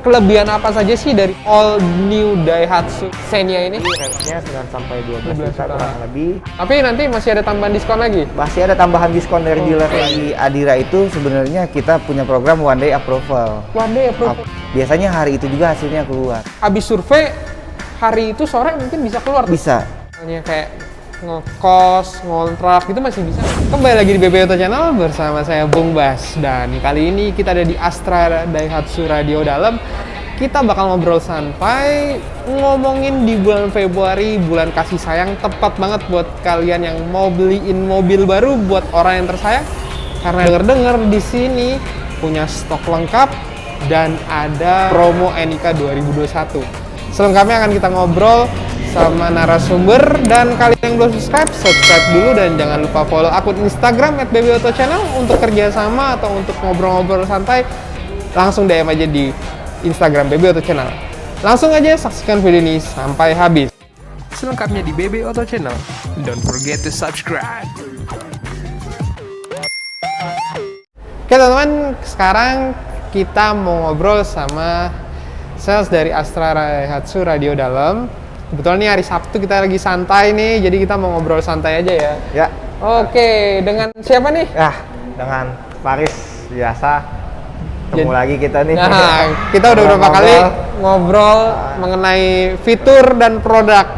kelebihan apa saja sih dari all new Daihatsu Xenia ini? Range-nya 9 sampai 12 juta kurang lebih. Tapi nanti masih ada tambahan diskon lagi? Masih ada tambahan diskon dari dealer di Adira itu. Sebenarnya kita punya program one day approval. One day approval. Biasanya hari itu juga hasilnya keluar. Habis survei, hari itu sore mungkin bisa keluar? Bisa. Misalnya kayak ngekos, ngontrak gitu masih bisa. Kembali lagi di BB Auto Channel bersama saya Bung Bas. Dan kali ini kita ada di Astra Daihatsu Radio Dalam. Kita bakal ngobrol santai, ngomongin di bulan Februari, bulan kasih sayang. Tepat banget buat kalian yang mau beliin mobil baru buat orang yang tersayang. Karena denger-denger di sini punya stok lengkap dan ada promo NIK 2021. Selengkapnya akan kita ngobrol sama narasumber, dan kalian yang belum subscribe dulu, dan jangan lupa follow akun Instagram @bbautochannel untuk kerjasama atau untuk ngobrol-ngobrol santai. Langsung DM aja di Instagram BB Auto Channel. Langsung aja saksikan video ini sampai habis. Selengkapnya di BB Auto Channel. Don't forget to subscribe. Oke teman-teman, sekarang kita mau ngobrol sama sales dari Astra Daihatsu Radio Dalam. Kebetulan nih hari Sabtu kita lagi santai nih, jadi kita mau ngobrol santai aja ya. Ya. Oke, dengan siapa nih? Ya, dengan Faris biasa. Ketemu lagi kita nih. Nah, kita udah beberapa kali ngobrol mengenai fitur dan produk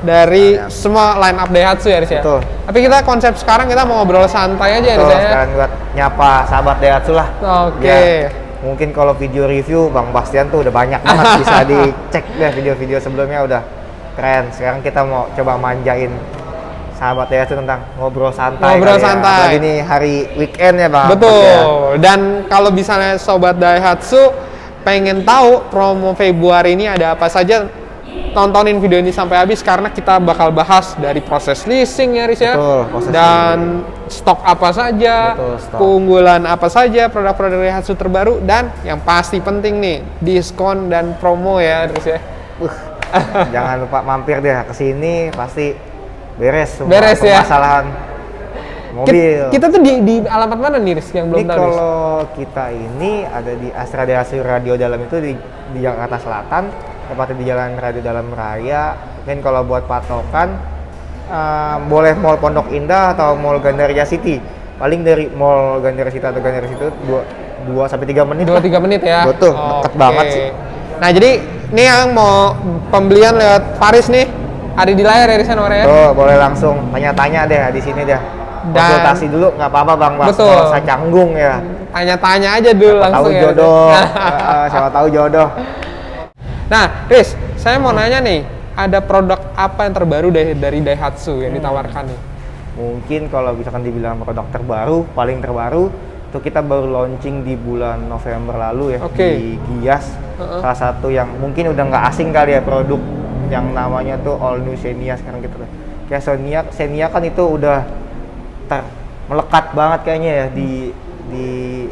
dari semua line up Daihatsu ya, Riz ya. Betul. Tapi kita konsep sekarang kita mau ngobrol santai aja ya, Riz ya. Sekarang buat nyapa sahabat Daihatsu lah. Oke. Ya, mungkin kalau video review Bang Bastian tuh udah banyak banget, bisa dicek deh video-video sebelumnya udah keren. Sekarang kita mau coba manjain sahabat Daihatsu tentang ngobrol santai. Ngobrol santai. Ya. Ini hari weekend ya Bang. Betul. Ya. Dan kalau misalnya sobat Daihatsu pengen tahu promo Februari ini ada apa saja, tontonin video ini sampai habis karena kita bakal bahas dari proses leasing ya, Riz ya. Betul, proses dan stok apa saja, betul, stok. keunggulan apa saja, produk-produk Daihatsu terbaru, dan yang pasti penting nih, diskon dan promo ya, Riz ya. Jangan lupa mampir deh ke sini, pasti beres semua Beres ya. permasalahan mobil. Kita tuh di alamat mana nih, Riz, yang belum Ini tahu? Riz? kalau kita ini ada di Astra Daihatsu Radio Dalam itu di Jakarta Selatan, tepatnya di Jalan Radio Dalam Raya. Mungkin kalau buat patokan boleh Mall Pondok Indah atau Mall Gandaria City. Paling dari Mall Gandaria City atau Gandaria City 2 sampai 3 menit. 2-3 menit ya. Betul, deket banget sih. Nah, jadi ini yang mau pembelian lewat Faris nih, ada di layar ya, Riz nomornya. Tuh, boleh langsung tanya-tanya deh di sini deh. Konsultasi dulu nggak apa-apa Bang Bas. Betul. Nggak usah canggung ya. Tanya-tanya aja dulu Siapa langsung tahu ya. jodoh. Siapa tahu jodoh. Nah, Riz, saya mau nanya nih, ada produk apa yang terbaru dari Daihatsu yang ditawarkan nih? Mungkin kalau misalkan dibilang produk terbaru, paling terbaru itu kita baru launching di bulan November lalu ya. Oke. Di Gias. Salah satu yang mungkin udah nggak asing kali ya, produk yang namanya tuh All New Xenia sekarang gitu. Kayak Xenia kan itu udah melekat banget kayaknya ya di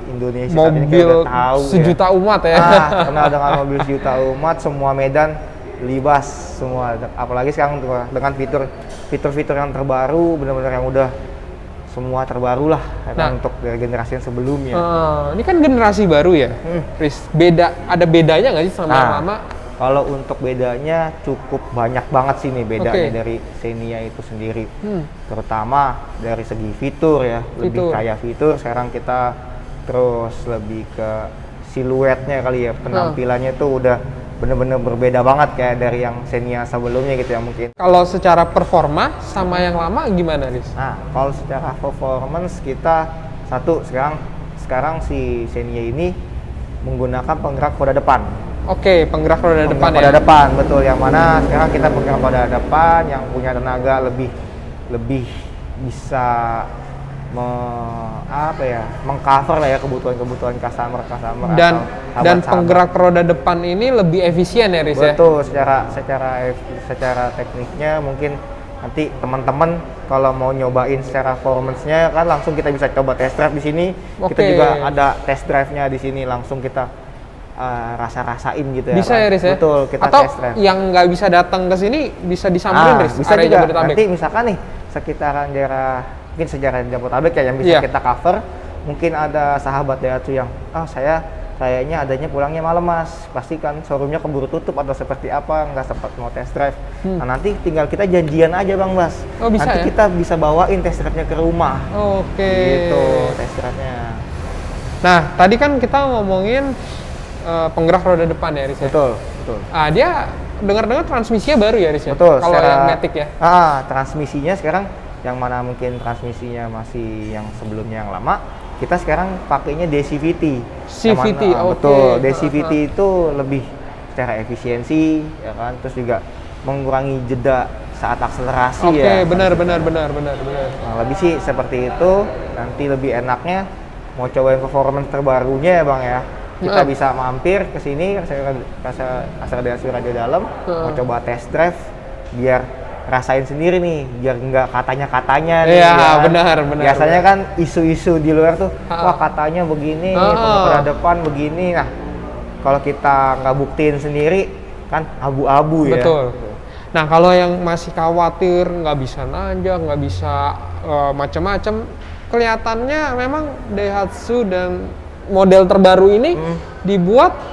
Indonesia. Mobil kayak udah tahu sejuta ya. umat ya. Kenal dengan mobil sejuta umat, semua medan libas semua. Apalagi sekarang dengan fitur-fitur yang terbaru, benar-benar yang udah semua terbaru lah untuk dari generasi yang sebelumnya. Ini kan generasi baru ya, Riz. Ada bedanya nggak sih sama yang lama? Kalau untuk bedanya cukup banyak banget sih nih bedanya dari Xenia itu sendiri. Terutama dari segi fitur ya, lebih kaya fitur. Sekarang kita terus lebih ke siluetnya kali ya, penampilannya tuh udah bener-bener berbeda banget kayak dari yang Xenia sebelumnya gitu ya mungkin. Kalau secara performa sama yang lama gimana, Riz? Nah, kalau secara performance kita sekarang si Xenia ini menggunakan penggerak roda depan. Oke, penggerak roda depan ya. Roda depan, betul. Yang mana sekarang kita penggerak roda depan yang punya tenaga lebih bisa mengcover lah ya kebutuhan customer dan sahabat-sahabat. Penggerak roda depan ini lebih efisien ya, Riz ya? Betul, secara tekniknya mungkin nanti teman-teman kalau mau nyobain secara performance-nya kan langsung kita bisa coba test drive di sini. Kita juga ada test drive-nya di sini, langsung kita rasa-rasain gitu ya. Bisa ya, Riz ya? Betul, kita atau test drive. yang nggak bisa datang ke sini bisa disamperin, Riz? Bisa juga. Nanti misalkan nih sekitaran daerah mungkin sejarah Jabodetabek ya yang bisa kita cover. Mungkin ada sahabat Daihatsu yang saya kayaknya adanya pulangnya malam mas, pasti kan showroomnya keburu tutup atau seperti apa, nggak sempat mau test drive. Nah nanti tinggal kita janjian aja bang Bas. Oh, bisa, nanti ya? kita bisa bawain test drive-nya ke rumah. Oke. Gitu test drive-nya. Nah tadi kan kita ngomongin penggerak roda depan ya Riz ya? Betul, betul. Dia dengar-dengar transmisinya baru ya Riz ya? Betul. Kalau yang Matic ya? Transmisinya sekarang yang mana mungkin transmisinya masih yang sebelumnya yang lama, kita sekarang pakainya DCVT. CVT, oke. Betul, DCVT itu lebih secara efisiensi, ya kan, terus juga mengurangi jeda saat akselerasi ya. Oke, benar. Nah, lebih sih seperti itu. Nanti lebih enaknya mau cobain performance terbarunya ya bang ya. Kita bisa mampir ke sini, Astra Daihatsu Radio Dalam, mau coba test drive, biar rasain sendiri nih, biar nggak katanya nih. Iya, benar. Biasanya kan isu-isu di luar tuh, wah katanya begini, pengendara depan begini. Nah, kalau kita nggak buktiin sendiri, kan abu-abu ya. Betul. Nah, kalau yang masih khawatir nggak bisa nanjak, nggak bisa macam-macam, kelihatannya memang Daihatsu dan model terbaru ini dibuat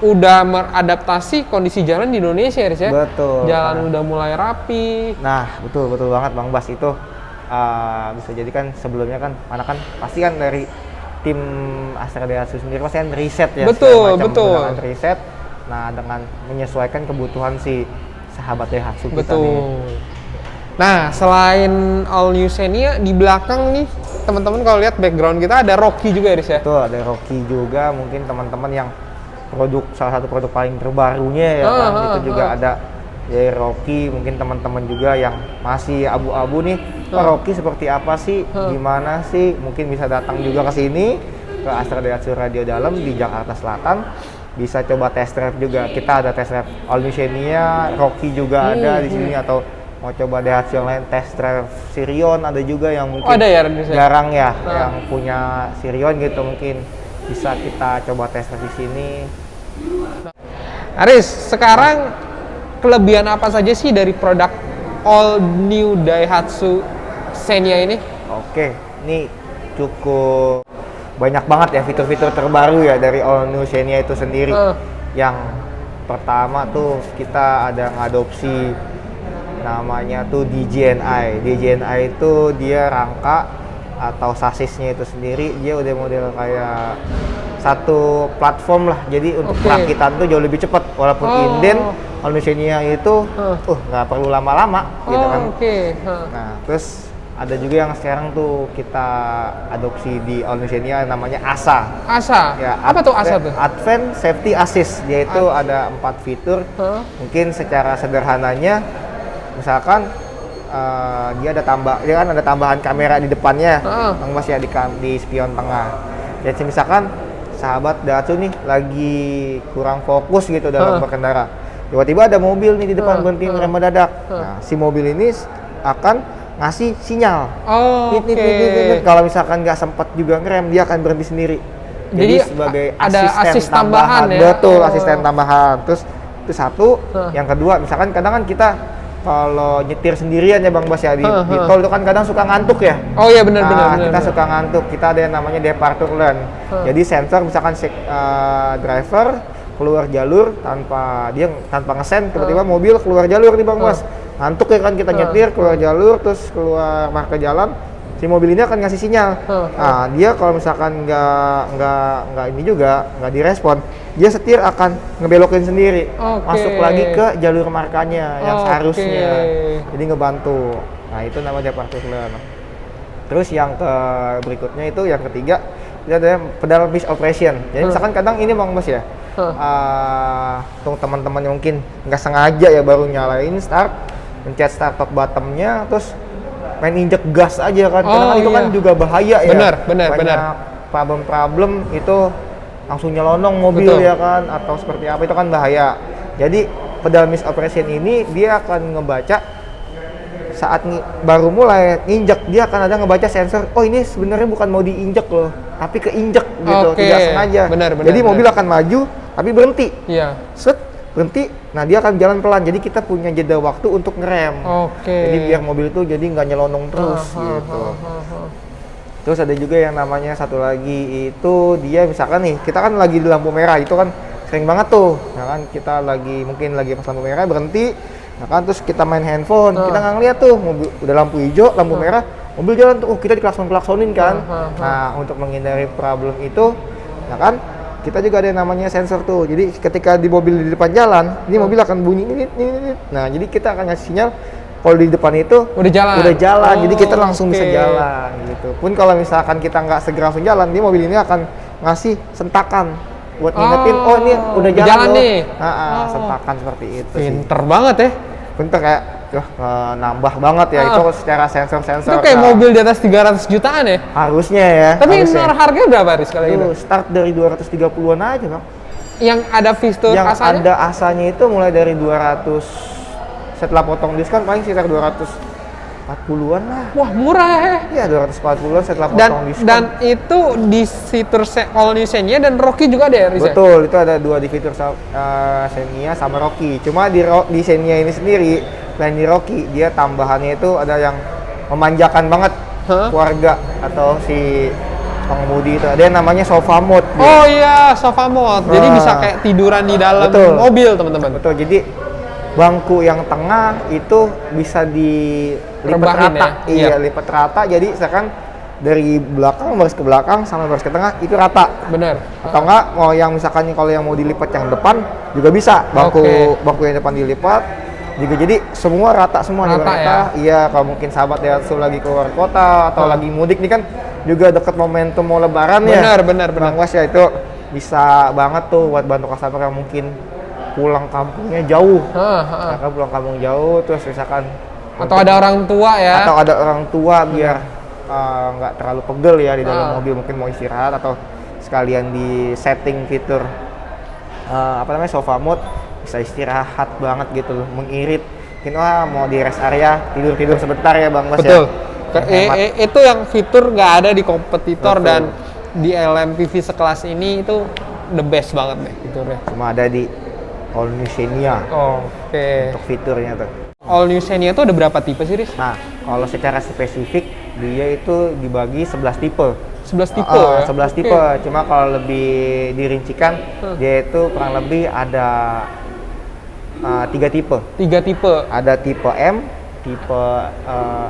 udah beradaptasi kondisi jalan di Indonesia ya, Betul. Jalan udah mulai rapi. Nah, betul banget Bang Bas itu bisa jadi kan sebelumnya kan mana kan pasti kan dari tim Astra Daihatsu sendiri pasti kan riset ya. Betul. Dengan riset. Nah, dengan menyesuaikan kebutuhan si sahabat Daihatsu kita nih. Nah, selain All New Xenia di belakang nih, teman-teman kalau lihat background kita ada Rocky juga ya, Betul, ada Rocky juga, mungkin teman-teman yang salah satu produk paling terbarunya ya kan, itu juga ada ya Rocky, mungkin teman-teman juga yang masih abu-abu nih, Rocky seperti apa sih, gimana sih, mungkin bisa datang juga ke sini ke Astra Daihatsu Radio Dalam di Jakarta Selatan, bisa coba test drive juga. Kita ada test drive All New Xenia, Rocky juga ada di sini, atau mau coba Daihatsu yang lain, test drive Sirion ada juga yang mungkin jarang ya yang punya Sirion gitu, mungkin bisa kita coba tes di sini. Aris, sekarang kelebihan apa saja sih dari produk All New Daihatsu Xenia ini? Oke, ini cukup banyak banget ya fitur-fitur terbaru ya dari All New Xenia itu sendiri. Yang pertama tuh kita ada ngadopsi namanya tuh DJNI. DJNI itu dia rangka atau sasisnya itu sendiri, dia udah model kayak satu platform lah, jadi untuk perakitan tuh jauh lebih cepat, walaupun inden All New Xenia itu nggak perlu lama-lama gitu kan. Nah terus ada juga yang sekarang tuh kita adopsi di All New Xenia namanya ASA. Ya, apa tuh ASA tuh? Advanced Safety Assist, yaitu ada 4 fitur. Mungkin secara sederhananya misalkan dia kan ada tambahan kamera di depannya, Bang Mas ya, di spion tengah. Jadi misalkan sahabat Daihatsu nih lagi kurang fokus gitu dalam berkendara, tiba-tiba ada mobil nih di depan berhenti ngerem mendadak. Nah, si mobil ini akan ngasih sinyal. Kalau misalkan nggak sempat juga ngerem, dia akan berhenti sendiri. Jadi sebagai ada asisten tambahan ya. Betul, asisten tambahan. Terus itu satu. Yang kedua, misalkan kadang kan kita kalau nyetir sendirian ya Bang Bas ya, di tol itu kan kadang suka ngantuk ya. Oh iya benar. Kita suka ngantuk. Kita ada yang namanya departure learn. Jadi sensor misalkan driver keluar jalur tanpa ngesen, tiba-tiba mobil keluar jalur nih Bang Bas. Ngantuk ya kan, kita nyetir keluar jalur terus keluar ke jalan, si mobil ini akan ngasih sinyal. Nah, dia kalau misalkan nggak direspon, dia setir akan ngebelokin sendiri, masuk lagi ke jalur markanya yang seharusnya. Jadi ngebantu. Nah, itu namanya departure learn. Terus yang berikutnya itu yang ketiga, itu ada pedal miss operation. Jadi misalkan kadang ini Bang Bas ya, untuk teman-teman yang mungkin nggak sengaja ya baru nyalain start, pencet start top bottomnya, terus main injek gas aja kan, karena itu kan juga bahaya ya. Banyak problem itu langsung nyelonong mobil ya kan, atau seperti apa, itu kan bahaya. Jadi pedal miss operation ini dia akan ngebaca saat baru mulai nginjek, dia akan ada ngebaca sensor, oh ini sebenarnya bukan mau diinjek loh, tapi keinjek gitu, tidak sengaja. Jadi mobil akan maju tapi berhenti. Berhenti, nah dia akan jalan pelan, jadi kita punya jeda waktu untuk ngerem. Jadi biar mobil itu jadi nggak nyelonong terus gitu. Itu Terus ada juga yang namanya satu lagi itu dia misalkan nih, kita kan lagi di lampu merah, itu kan sering banget tuh, ya kan kita mungkin lagi pas lampu merah berhenti, ya kan terus kita main handphone, kita nggak ngeliat tuh mobil udah lampu hijau, lampu merah, mobil jalan tuh, kita diklakson-klaksonin kan. Nah, untuk menghindari problem itu, ya kan kita juga ada yang namanya sensor tuh. Jadi ketika di mobil di depan jalan, ini mobil akan bunyi nit. Nah, jadi kita akan ngasih sinyal kalau di depan itu udah jalan. Jadi kita langsung bisa jalan gitu. Pun kalau misalkan kita nggak segera langsung jalan, dia mobil ini akan ngasih sentakan buat ngingetin, oh ini udah jalan nih. Sentakan seperti itu. Pinter banget ya. Pinter kayak nambah banget ya itu secara sensor-sensor. Itu kayak mobil di atas 300 jutaan ya? Harusnya ya. Tapi harganya berapa Riz kalau gitu? Start dari 230-an aja, Bang. Yang ada fitur yang asanya? Yang ada asanya itu mulai dari 200, setelah potong diskon paling sekitar 240-an lah. Wah, murah ya? Iya, 240-an setelah potong diskon. Dan itu di fitur All New Xenia dan Rocky juga ada ya, Riz? Betul, itu ada dua di fitur Xenia sama Rocky. Cuma di Xenia ini sendiri, selain di Rocky, dia tambahannya itu ada yang memanjakan banget keluarga atau si pengemudi itu. Ada yang namanya sofa mode. Oh iya, sofa mode. Jadi bisa kayak tiduran di dalam mobil, teman-teman. Betul, jadi bangku yang tengah itu bisa dilipat rata. Ya? Iya, lipat rata. Jadi misalkan dari belakang baris ke belakang sama baris ke tengah itu rata. Bener. Atau enggak mau yang misalkan kalau yang mau dilipat yang depan juga bisa. Bangku yang depan dilipat juga, jadi semua rata semua rata. Ya? Iya, kalau mungkin sahabat Daihatsu lagi keluar kota atau lagi mudik nih kan juga deket momentum mau lebaran ya. Benar. Bang Was ya, itu bisa banget tuh buat bantu customer yang mungkin pulang kampungnya jauh, karena pulang kampung jauh, terus misalkan atau ada orang tua ya, atau ada orang tua biar nggak terlalu pegel ya di dalam mobil, mungkin mau istirahat atau sekalian di setting fitur sofa mode, bisa istirahat banget gitu loh, mengirit, mungkin mau di rest area tidur sebentar ya Bang Mas. Betul. Ya. Itu yang fitur nggak ada di kompetitor. Betul. Dan di LMPV sekelas ini itu the best banget deh fiturnya. Cuma ada di All New Xenia. Oke. Untuk fiturnya tuh. All New Xenia itu ada berapa tipe sih, Riz? Nah, kalau secara spesifik dia itu dibagi 11 tipe. 11 tipe ya? 11 tipe. Cuma kalau lebih dirincikan dia itu kurang lebih ada 3 tipe. 3 tipe. Ada tipe M, tipe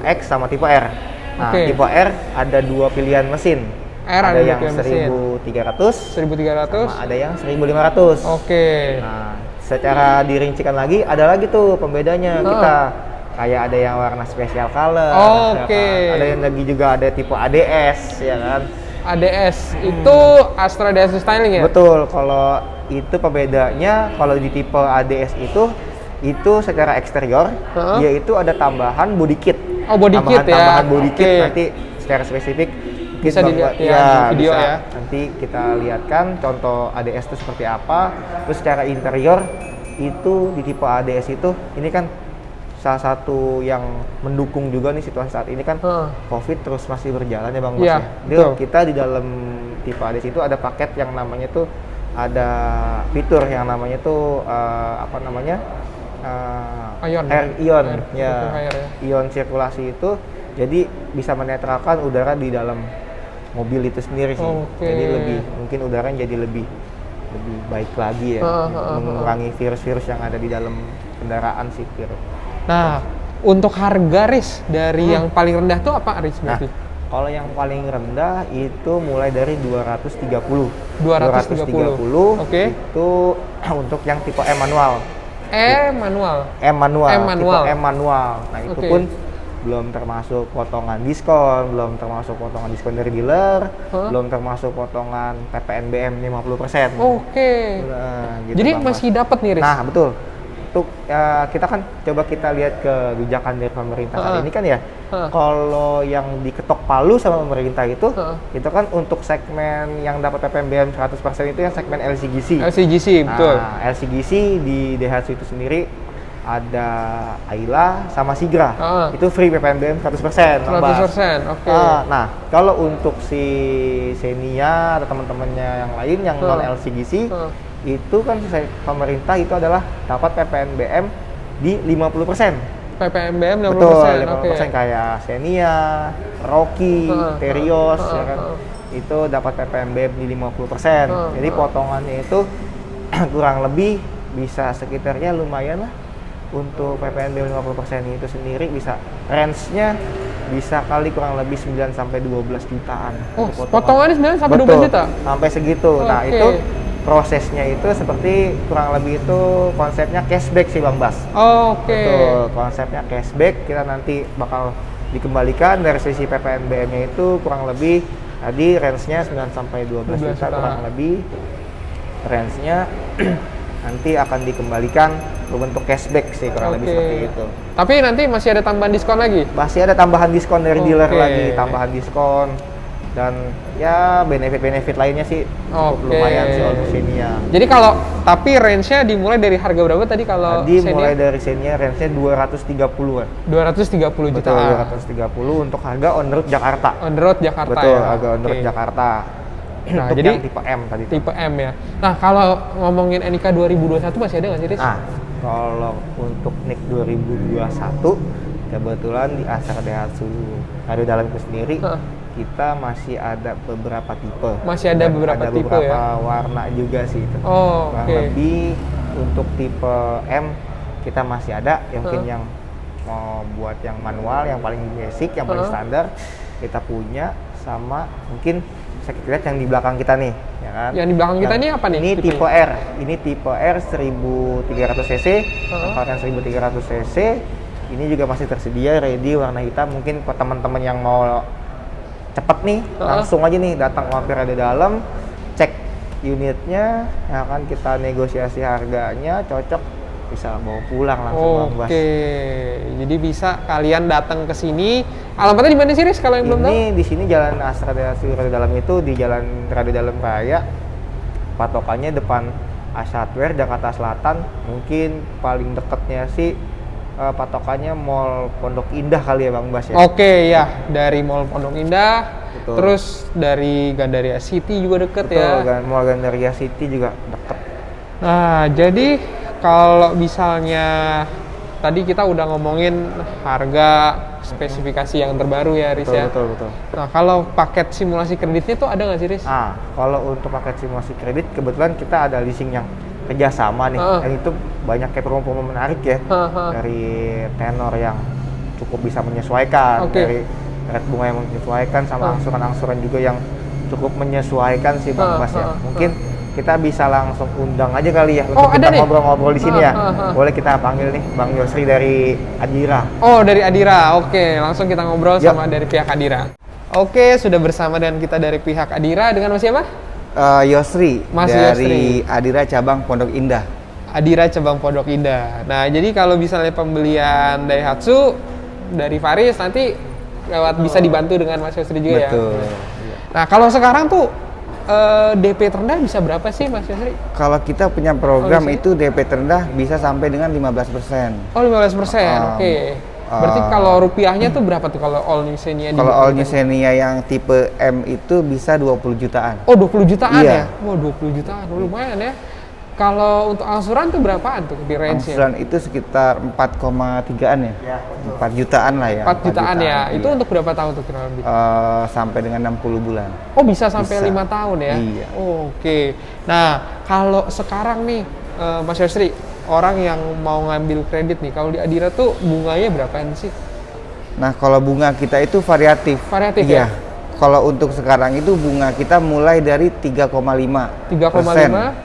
X sama tipe R. Nah, tipe R ada 2 pilihan mesin. Ada yang 1300, sama ada yang 1500. Nah, secara dirincikan lagi, ada lagi tuh pembedanya kita. Kayak ada yang warna special color. Ada yang lagi juga ada tipe ADS, ya kan? ADS itu Astra Daihatsu Styling ya? Betul. Kalau itu pembedanya, kalau di tipe ADS itu secara eksterior, dia itu ada tambahan body kit. Body kit ya? Tambahan body kit, nanti secara spesifik bisa dilihat ya, di video bisa. Ya. Nanti kita lihatkan contoh ADS itu seperti apa. Terus secara interior itu di tipe ADS itu, ini kan salah satu yang mendukung juga nih situasi saat ini kan COVID terus masih berjalan ya Bang Mas ya. Kita di dalam tipe ADS itu ada paket yang namanya tuh, ada fitur yang namanya tuh ion ya. Ion sirkulasi itu jadi bisa menetralkan udara di dalam mobil itu sendiri sih. Jadi mungkin udaranya jadi lebih baik lagi ya, mengurangi virus-virus yang ada di dalam kendaraan sih. Nah, untuk harga Riz dari yang paling rendah tuh apa Riz berarti? Kalau yang paling rendah itu mulai dari 230. 230. Itu untuk yang tipe M manual. M manual. Tipe M manual. Nah, itu pun belum termasuk potongan diskon, belum termasuk potongan diskon dari dealer, belum termasuk potongan PPNBM 50%. Nah, gitu jadi masih dapat nih, Riz? Nah, betul. Untuk kita kan coba kita lihat kebijakan dari pemerintah saat ini kan ya. Kalau yang diketok palu sama pemerintah itu kan untuk segmen yang dapat PPNBM 100% itu yang segmen LCGC. Betul. LCGC di Daihatsu itu sendiri ada Ayla sama Sigra, itu free PPNBM 100%. Nah, kalau untuk si Xenia atau teman-temannya yang lain yang non LCGC, itu kan pemerintah itu adalah dapat PPNBM di 50%. PPMBM 50%. Betul, 50% Oke. kayak Xenia, Rocky, Terios, ya kan. Itu dapat PPMBM di 50%. Jadi potongannya itu kurang lebih bisa sekitarnya lumayan lah. Untuk PPNBM 50% itu sendiri bisa range-nya bisa kali kurang lebih 9 sampai 12 jutaan. Oh, potongannya 9 sampai 12 juta? Sampai segitu. Nah, itu prosesnya itu seperti kurang lebih itu konsepnya cashback sih Bang Bas. Oke. Betul, konsepnya cashback. Kita nanti bakal dikembalikan dari sisi PPNBM-nya itu kurang lebih tadi range-nya 9 sampai 12 juta kurang lebih. Range-nya nanti akan dikembalikan berbentuk cashback sih kurang lebih seperti itu. Tapi nanti masih ada tambahan diskon lagi? Masih ada tambahan diskon dari dealer lagi, tambahan diskon dan ya benefit-benefit lainnya sih cukup lumayan sih untuk Xenia. Jadi kalau tapi range-nya dimulai dari harga berapa tadi kalau Tadi mulai dari Xenia range-nya 230-an. 230 juta. Betul, 230 untuk harga on road Jakarta. On road Jakarta. Betul, harga on road Jakarta. Nah, untuk jadi yang tipe M tadi. Tipe M ya. Nah, kalau ngomongin NIK 2021 masih ada nggak sih, Riz? Kalau untuk NIK 2021 kebetulan di Astra Daihatsu Radio Dalam itu sendiri kita masih ada beberapa tipe. Masih ada beberapa tipe beberapa ya? warna juga sih itu. Kurang lebih untuk tipe M kita masih ada yang mungkin yang mau buat yang manual yang paling basic, yang paling standar kita punya, sama mungkin bisa kita lihat yang di belakang kita nih, ya kan? Yang di belakang kita ini apa nih? Ini tipe R. Ini tipe R 1300 cc, varian 1300 cc. Ini juga masih tersedia ready warna hitam. Mungkin buat teman-teman yang mau cepet nih, langsung aja nih datang mampir ada dalam, cek unitnya, ya kan, kita negosiasi harganya, cocok bisa bawa pulang langsung. Oke, jadi bisa kalian datang ke sini. Alamatnya di mana sih, Riz, kalau yang belum tahu? Ini di sini Jalan Astra Daihatsu Radio Dalam itu di Jalan Radio Dalam Raya. Patokannya depan Asadware Jakarta Selatan. Mungkin paling dekatnya sih patokannya Mall Pondok Indah kali ya Bang Bas ya. Oke, ya, dari Mall Pondok Indah. Betul. Terus dari Gandaria City juga deket. Betul, ya. Mall Gandaria City juga deket. Nah, jadi kalau misalnya tadi kita udah ngomongin harga, spesifikasi yang terbaru ya, Riz, ya. Betul. Nah, kalau paket simulasi kreditnya tuh ada nggak sih, Riz? Kalau untuk paket simulasi kredit kebetulan kita ada leasing yang kerjasama nih, dan itu banyak kayak promo-promo menarik ya, dari tenor yang cukup bisa menyesuaikan, dari rate bunga yang menyesuaikan, sama angsuran-angsuran juga yang cukup menyesuaikan sih Bang Bas ya. Mungkin kita bisa langsung undang aja kali ya untuk kita ngobrol-ngobrol di sini ya. Boleh kita panggil nih Bang Yosri dari Adira. Oh, dari Adira. Oke, langsung kita ngobrol sama dari pihak Adira. Oke, sudah bersama dengan kita dari pihak Adira dengan Mas siapa? Yosri, Mas dari Yosri. Adira cabang Pondok Indah. Adira cabang Pondok Indah. Nah, jadi kalau misalnya pembelian Daihatsu dari Faris nanti lewat bisa dibantu dengan Mas Yosri juga. Betul. Ya. Nah, kalau sekarang tuh DP terendah bisa berapa sih Mas Yosri? Kalau kita punya program itu DP terendah bisa sampai dengan 15%. Oh, 15%. Oke. Berarti kalau rupiahnya tuh berapa tuh kalau all new Xenia? Kalau all new Xenia yang tipe M itu bisa 20 jutaan. Oh, 20 jutaan iya. Ya? Wah, 20 jutaan. Lumayan ya. Kalau untuk angsuran tuh berapaan tuh di range-nya? Angsuran itu sekitar 4,3-an ya? 4 jutaan lah ya. 4 jutaan ya? Iya. Itu untuk berapa tahun tuh kira lebih? Sampai dengan 60 bulan. Oh, bisa sampai 5 tahun ya? Iya. Oh, oke. Nah, kalau sekarang nih, Mas Yosri, orang yang mau ngambil kredit nih, kalau di Adira tuh bunganya berapaan sih? Nah, kalau bunga kita itu variatif. Variatif iya. Ya? Kalau untuk sekarang itu bunga kita mulai dari 3,5%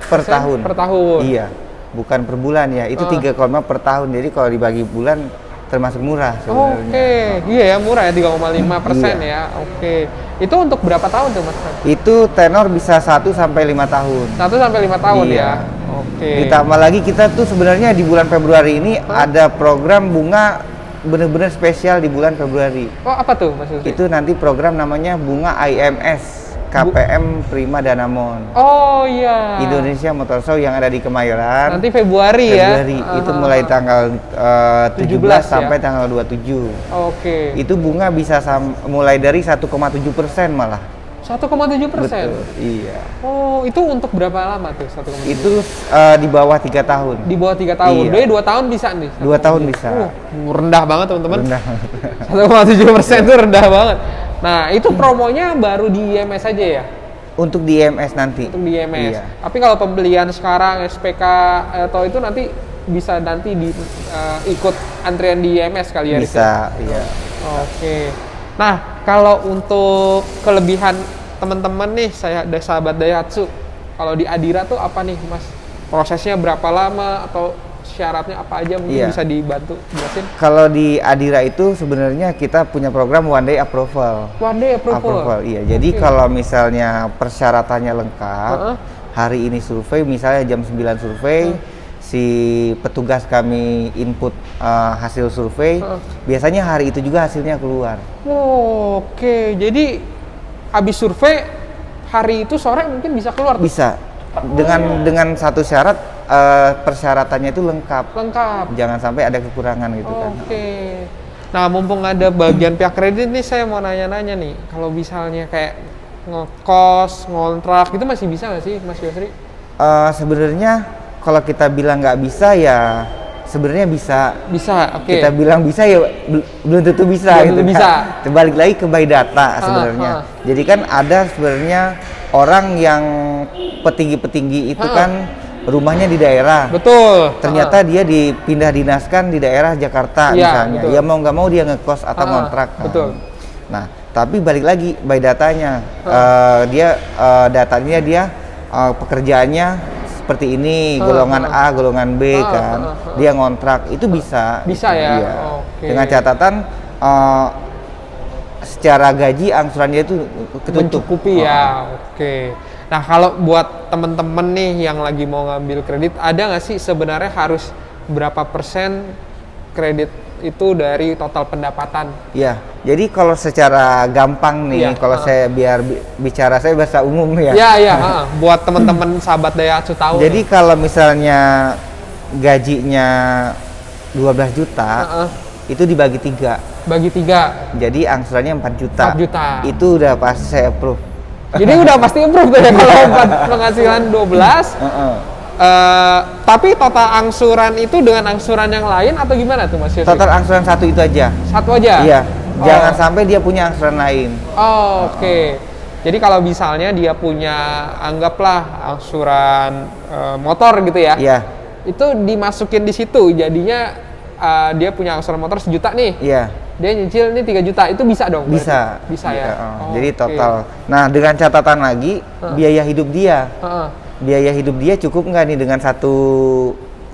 per tahun. Per tahun. Iya, bukan per bulan ya. Itu 3,5 per tahun. Jadi kalau dibagi bulan termasuk murah sebenarnya. Oke, iya ya, murah ya, 3,5% ya. Oke. Itu untuk berapa tahun tuh Mas? Itu tenor bisa 1 sampai 5 tahun. 1 sampai 5 tahun Iya. ya. Oke. Ditambah lagi kita tuh sebenarnya di bulan Februari ini ada program bunga benar-benar spesial di bulan Februari. Oh, apa tuh Mas Yosri? Itu nanti program namanya bunga IMS KPM Prima Danamon. Oh iya. Indonesia Motor Show yang ada di Kemayoran. Nanti Februari ya. Itu mulai tanggal 17 sampai tanggal 27. Oke. Itu bunga bisa mulai dari 1,7% malah. 1,7%. Betul, iya. Oh, itu untuk berapa lama tuh 1,7? Itu di bawah 3 tahun. Di bawah 3 tahun. Iya. Jadi 2 tahun bisa nih. 2 tahun bisa. Rendah banget teman-teman. Rendah. 1,7% itu rendah banget. Nah, itu promonya baru di IMS aja ya? Untuk di IMS nanti. Untuk di IMS. Iya. Tapi kalau pembelian sekarang SPK atau itu nanti bisa nanti ikut antrian di IMS kali ya? Bisa, iya. Oke. Nah, kalau untuk kelebihan teman-teman nih, sahabat Daihatsu, kalau di Adira tuh apa nih, Mas? Prosesnya berapa lama atau syaratnya apa aja mungkin Iya. bisa dibantu jelasin? Kalau di Adira itu sebenarnya kita punya program one day approval. One day approval. Iya. Jadi Oke. kalau misalnya persyaratannya lengkap, Heeh. hari ini survei, misalnya jam 9 survei, si petugas kami input hasil survei, biasanya hari itu juga hasilnya keluar. Oke, jadi habis survei hari itu sore mungkin bisa keluar tuh? Bisa. Dengan satu syarat, persyaratannya itu lengkap. Lengkap. Jangan sampai ada kekurangan gitu kan. Oke. Nah, mumpung ada bagian pihak kredit nih, saya mau nanya-nanya nih. Kalau misalnya kayak ngekos, ngontrak, itu masih bisa nggak sih, Mas Yosri? Sebenarnya kalau kita bilang nggak bisa ya sebenarnya bisa. Bisa, oke. Kita bilang bisa ya belum tentu bisa Belum gitu tentu kan. bisa. Balik lagi ke by data sebenarnya. Jadi kan ada sebenarnya orang yang petinggi-petinggi itu kan rumahnya di daerah. Betul. Ternyata dia dipindah dinaskan di daerah Jakarta Iya, misalnya. betul. Ya mau nggak mau dia ngekos atau ngontrak kan. betul. Nah, tapi balik lagi by datanya. Datanya dia pekerjaannya seperti ini, golongan A, golongan B kan. Dia ngontrak, itu bisa. Bisa ya? Iya. Oke. Dengan catatan secara gaji angsurannya itu ketutup. Mencukupi ya, oke. Nah, kalau buat temen-temen nih yang lagi mau ngambil kredit, ada nggak sih sebenarnya harus berapa persen kredit itu dari total pendapatan? Ya, jadi kalau secara gampang nih, Iya, kalau saya bicara saya bahasa umum ya. Iya, buat temen-temen sahabat Daihatsu tahu. Jadi kalau misalnya gajinya 12 juta, itu dibagi 3. Bagi 3. Jadi angsurannya 4 juta. 4 juta. Itu udah pasti saya approve. Jadi udah pasti approve tuh ya kalau penghasilan 12. Tapi total angsuran itu dengan angsuran yang lain atau gimana tuh Mas Yosri? Total angsuran satu itu aja. Satu aja? Iya. Jangan sampai dia punya angsuran lain. Oh, oke. Jadi kalau misalnya dia punya, anggaplah angsuran motor gitu ya. Iya. Itu dimasukin di situ, jadinya dia punya angsuran motor 1 juta nih. Iya. Dia nyicil nih 3 juta, itu bisa dong? Bisa. Berarti? Bisa ya? Oh, Jadi oke. total. Nah, dengan catatan lagi biaya hidup dia. Heeh. Biaya hidup dia cukup nggak nih dengan satu,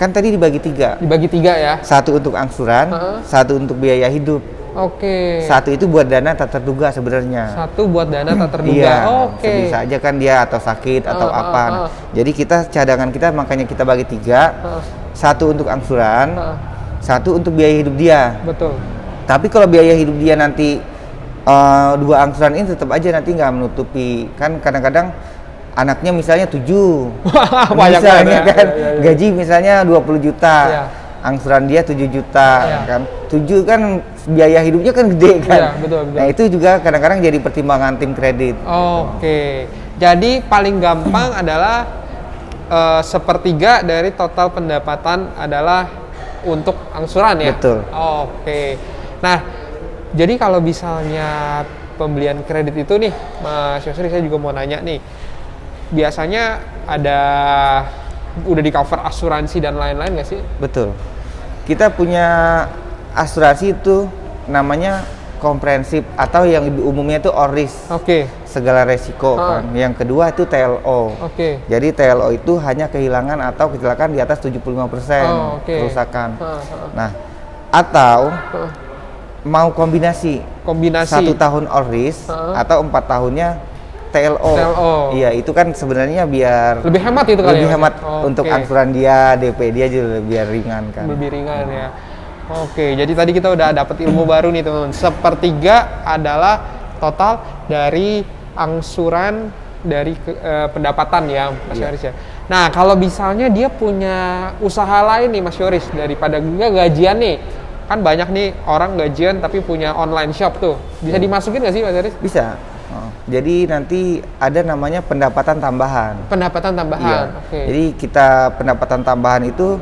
kan tadi dibagi 3. Dibagi 3 ya? Satu untuk angsuran, satu untuk biaya hidup. Oke. Satu itu buat dana tak terduga sebenarnya. Satu buat dana tak terduga. Iya, Oke. bisa aja kan dia atau sakit atau apa. Nah, jadi kita cadangan kita makanya kita bagi 3. Satu untuk angsuran, satu untuk biaya hidup dia. Betul. Tapi kalau biaya hidup dia nanti 2 angsuran ini tetap aja nanti nggak menutupi. Kan kadang-kadang anaknya misalnya 7. Banyak misalnya banget ya. kan Iya. gaji misalnya 20 juta. Iya. Angsuran dia 7 juta Iya. kan. 7 kan biaya hidupnya kan gede kan. Iya, betul. Nah, itu juga kadang-kadang jadi pertimbangan tim kredit. Oke. Jadi paling gampang adalah 1/3 dari total pendapatan adalah untuk angsuran ya? Betul. Oke. Nah, jadi kalau misalnya pembelian kredit itu nih, Mas Yosri, saya juga mau nanya nih. Biasanya udah di cover asuransi dan lain-lain nggak sih? Betul. Kita punya asuransi itu namanya komprehensif atau yang lebih umumnya itu ORIS. Oke. Segala resiko kan. Yang kedua itu TLO. Oke. Jadi TLO itu hanya kehilangan atau kecelakaan di atas 75% Oh, oke. kerusakan. Nah, atau mau kombinasi Kombinasi. 1 tahun ORIS atau 4 tahunnya TLO. TLO. Iya, itu kan sebenarnya biar Lebih hemat itu kali lebih ya? hemat Oke. untuk angsuran dia, DP dia juga biar ringan kan. Lebih ringan ya. Oke, jadi tadi kita udah dapat ilmu baru nih teman-teman. 1/3 adalah total dari angsuran dari pendapatan ya Mas Yoris ya. Nah, kalau misalnya dia punya usaha lain nih Mas Yoris, daripada gajian nih, kan banyak nih orang gajian tapi punya online shop tuh, bisa dimasukin nggak sih Mas Yoris? Bisa. Jadi nanti ada namanya pendapatan tambahan. Pendapatan tambahan. Iya. Oke. Jadi pendapatan tambahan itu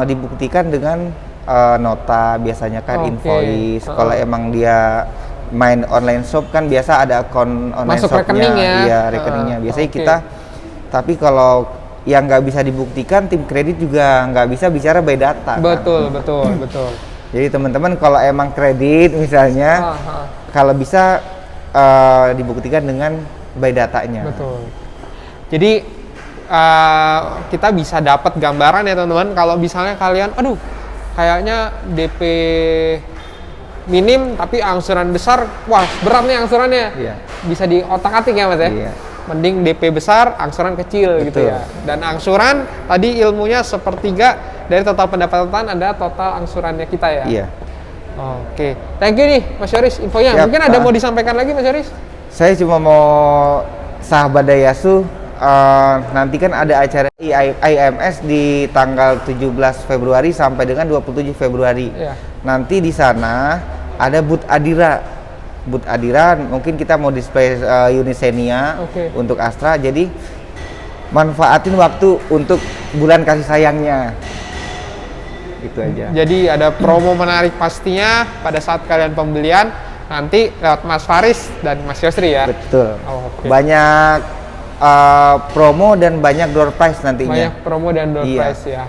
dibuktikan dengan nota, biasanya kan invoice. Kalau emang dia main online shop kan biasa ada akun online masuk shopnya, rekening ya. Iya, rekeningnya. Biasanya kita. Tapi kalau yang nggak bisa dibuktikan, tim kredit juga nggak bisa bicara by data. Betul, kan? betul. Jadi teman-teman kalau emang kredit misalnya, kalau bisa dibuktikan dengan by datanya. Betul. Jadi kita bisa dapat gambaran ya teman-teman. Kalau misalnya kalian, aduh, kayaknya DP minim tapi angsuran besar, wah berat nih angsurannya. Iya. Bisa diotak-atik ya Mas ya. Iya. Mending DP besar, angsuran kecil. Betul. Gitu ya. Dan angsuran tadi ilmunya sepertiga dari total pendapatan ada total angsurannya kita ya. Iya. Oke, thank you nih Mas Yoris infonya. Siap, Mungkin ada mau disampaikan lagi Mas Yoris? Saya cuma mau sahabat Daihatsu, nanti kan ada acara IMS di tanggal 17 Februari sampai dengan 27 Februari. Iya. Nanti di sana ada booth Adira. Booth Adira mungkin kita mau display unit Xenia untuk Astra. Jadi manfaatin waktu untuk bulan kasih sayangnya. Itu aja. Jadi ada promo menarik pastinya pada saat kalian pembelian nanti lewat Mas Faris dan Mas Yosri ya. Betul. Oke. Banyak promo dan banyak door prize nantinya. Banyak promo dan door prize ya.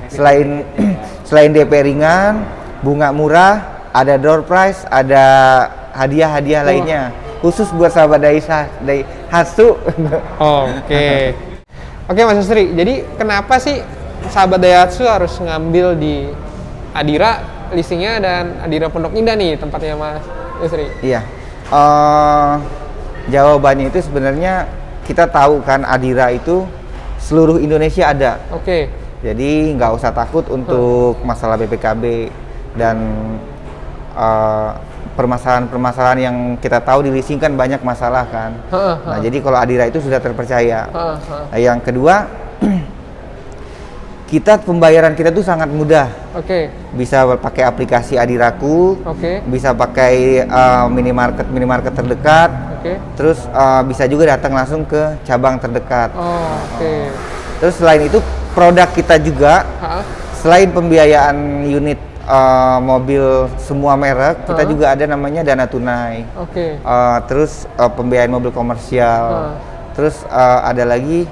Selain DP ringan, bunga murah, ada door prize, ada hadiah-hadiah lainnya. Khusus buat sahabat Daihatsu. Oke. Oke Mas Yosri, jadi kenapa sih sahabat Daihatsu harus ngambil di Adira leasingnya dan Adira Pondok Indah nih tempatnya Mas Yusri? Iya, jawabannya itu sebenarnya kita tahu kan Adira itu seluruh Indonesia ada. Oke. Jadi nggak usah takut untuk masalah BPKB dan permasalahan-permasalahan yang kita tahu di leasing kan banyak masalah kan. Nah jadi kalau Adira itu sudah terpercaya. Nah, yang kedua, pembayaran kita tuh sangat mudah. Bisa pakai aplikasi Adiraku, bisa pakai minimarket terdekat, terus bisa juga datang langsung ke cabang terdekat. Terus selain itu produk kita juga, selain pembiayaan unit mobil semua merek, kita juga ada namanya dana tunai. Terus pembiayaan mobil komersial. Terus ada lagi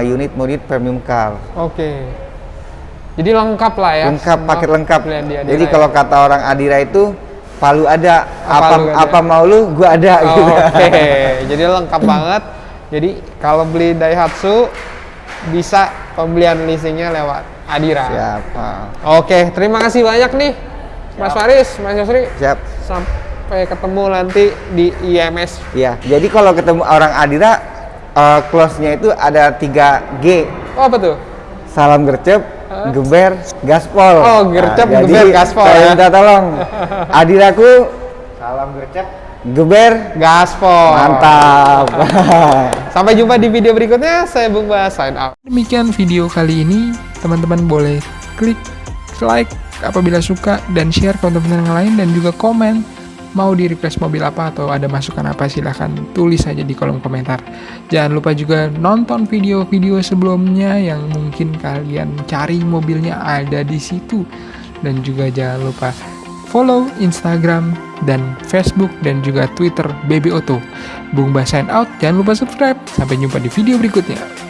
unit premium car. Jadi lengkap lah ya. Lengkap, paket lengkap. Jadi ya? kalau kata orang Adira itu palu ada, apa mau lu, gua ada. Gitu. Jadi lengkap banget. Jadi kalau beli Daihatsu bisa pembelian leasingnya lewat Adira. Siap. Oke, terima kasih banyak nih Mas Faris, Mas Yosri. Siap. Sampai ketemu nanti di IMS. Iya. Jadi kalau ketemu orang Adira, close-nya itu ada 3G. Oh, apa tuh? Salam gercep, geber, gaspol. Oh, gercep, geber, gaspol ya. Minta tolong. Adiraku, salam gercep, geber, gaspol. Mantap. Sampai jumpa di video berikutnya. Saya Bung Bas, sign out. Demikian video kali ini. Teman-teman boleh klik like apabila suka dan share ke teman-teman yang lain dan juga komen. Mau di request mobil apa atau ada masukan apa, silahkan tulis saja di kolom komentar. Jangan lupa juga nonton video-video sebelumnya yang mungkin kalian cari mobilnya ada di situ. Dan juga jangan lupa follow Instagram dan Facebook dan juga Twitter Baby Auto. Bung Bas sign out, jangan lupa subscribe. Sampai jumpa di video berikutnya.